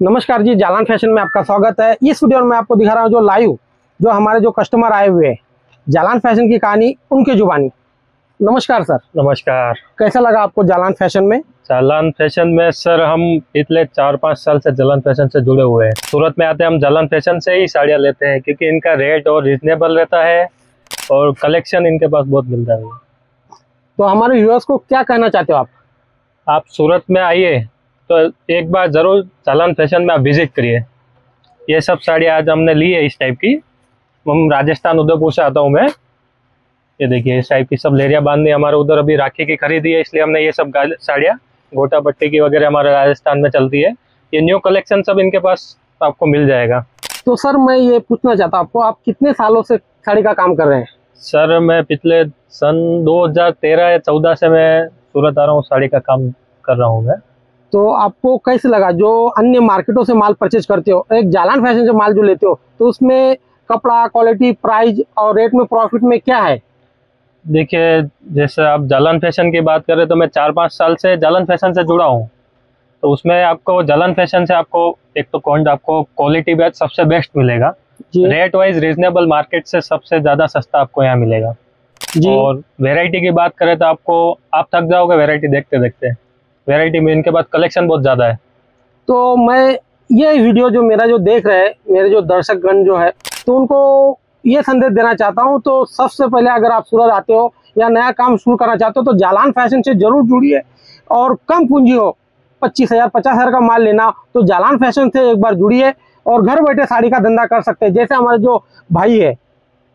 नमस्कार जी, जालान फैशन में आपका स्वागत है। इस वीडियो में मैं आपको दिखा रहा हूँ जो हमारे कस्टमर आए हुए हैं, जालान फैशन की कहानी उनके जुबानी। नमस्कार सर। नमस्कार। कैसा लगा आपको जालान फैशन में? जालान फैशन में सर हम पिछले 4-5 साल से जालान फैशन से जुड़े हुए हैं। सूरत में आते हैं हम जालान फैशन से ही साड़ियाँ लेते हैं क्योंकि इनका रेट और रिजनेबल रहता है और कलेक्शन इनके पास बहुत मिलता है। तो हमारे व्यूअर्स को क्या कहना चाहते हो आप सूरत में आइए तो एक बार ज़रूर जालान फैशन में आप विजिट करिए। ये सब साड़ियाँ आज हमने ली है इस टाइप की। हम राजस्थान उदयपुर से आता हूँ मैं। ये देखिए इस टाइप की सब लेरिया बांधनी हमारे उधर अभी राखी की खरीदी है, इसलिए हमने ये सब साड़ियाँ गोटा पट्टी की वगैरह हमारे राजस्थान में चलती है। ये न्यू कलेक्शन सब इनके पास आपको मिल जाएगा। तो सर मैं ये पूछना चाहता हूँ आपको, आप कितने सालों से साड़ी का काम कर रहे हैं? सर मैं पिछले सन 2013 या 14 से मैं सूरत आ रहा हूँ, साड़ी का काम कर रहा हूँ मैं। तो आपको कैसे लगा जो अन्य मार्केटों से माल परचेज करते हो, एक जालान फैशन से माल जो लेते हो, तो उसमें कपड़ा, क्वालिटी, प्राइस और रेट में प्रॉफिट में क्या है? देखिए जैसे आप जालान फैशन की बात करें तो मैं 4-5 साल से जालान फैशन से जुड़ा हूँ। तो उसमें आपको जालान फैशन से आपको एक तो आपको क्वालिटी भी सबसे बेस्ट मिलेगा, रेट वाइज रीजनेबल, मार्केट से सबसे ज़्यादा सस्ता आपको यहाँ मिलेगा जी। और वैरायटी की बात करें तो आप थक जाओगे वैरायटी देखते देखते। वैरायटी में इनके पास कलेक्शन बहुत ज़्यादा है। तो मैं ये वीडियो जो मेरा देख रहे हैं, मेरे दर्शकगण है, तो उनको ये संदेश देना चाहता हूँ। तो सबसे पहले अगर आप सूरत आते हो या नया काम शुरू करना चाहते हो तो जालान फैशन से जरूर जुड़िए। और कम पूंजी हो, 25,000 50,000 का माल लेना, तो जालान फैशन से एक बार जुड़िए और घर बैठे साड़ी का धंधा कर सकते हैं। जैसे हमारे भाई है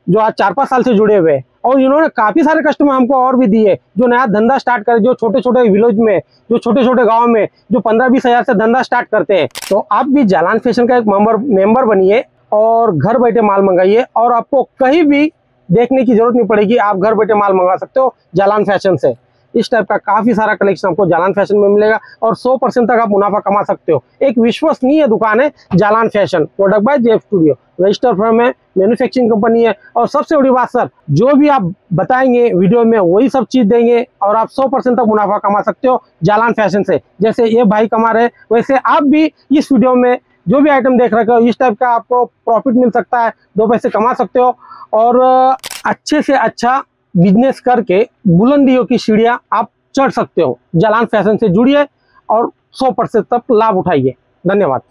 जो आज 4-5 साल से जुड़े हुए हैं, और इन्होंने काफी सारे कस्टमर हमको और भी दिए जो नया धंधा स्टार्ट करे, जो छोटे छोटे विलेज में, जो छोटे छोटे गांव में, जो 15-20 हज़ार से धंधा स्टार्ट करते हैं। तो आप भी जालान फैशन का एक मेंबर बनिए और घर बैठे माल मंगाइए, और आपको कहीं भी देखने की जरूरत नहीं पड़ेगी, आप घर बैठे माल मंगा सकते हो जालान फैशन से। इस टाइप का काफी सारा कलेक्शन आपको जालान फैशन में मिलेगा और 100% तक आप मुनाफा कमा सकते हो। एक विश्वसनीय दुकान है Jalan fashion, product bye Jeff studio, register firm है, मैन्युफैक्चरिंग कंपनी है। और सबसे बड़ी बात सर, जो भी आप बताएंगे वीडियो में वही सब चीज देंगे और आप 100% तक मुनाफा कमा सकते हो जालान फैशन से। जैसे ये भाई कमा रहे, वैसे आप भी इस वीडियो में जो भी आइटम देख रहे हो इस टाइप का आपको प्रॉफिट मिल सकता है, 2 पैसे कमा सकते हो और अच्छे से अच्छा बिजनेस करके बुलंदियों की सीढ़ियां आप चढ़ सकते हो। जालान फैशन से जुड़िए और 100% तक लाभ उठाइए। धन्यवाद।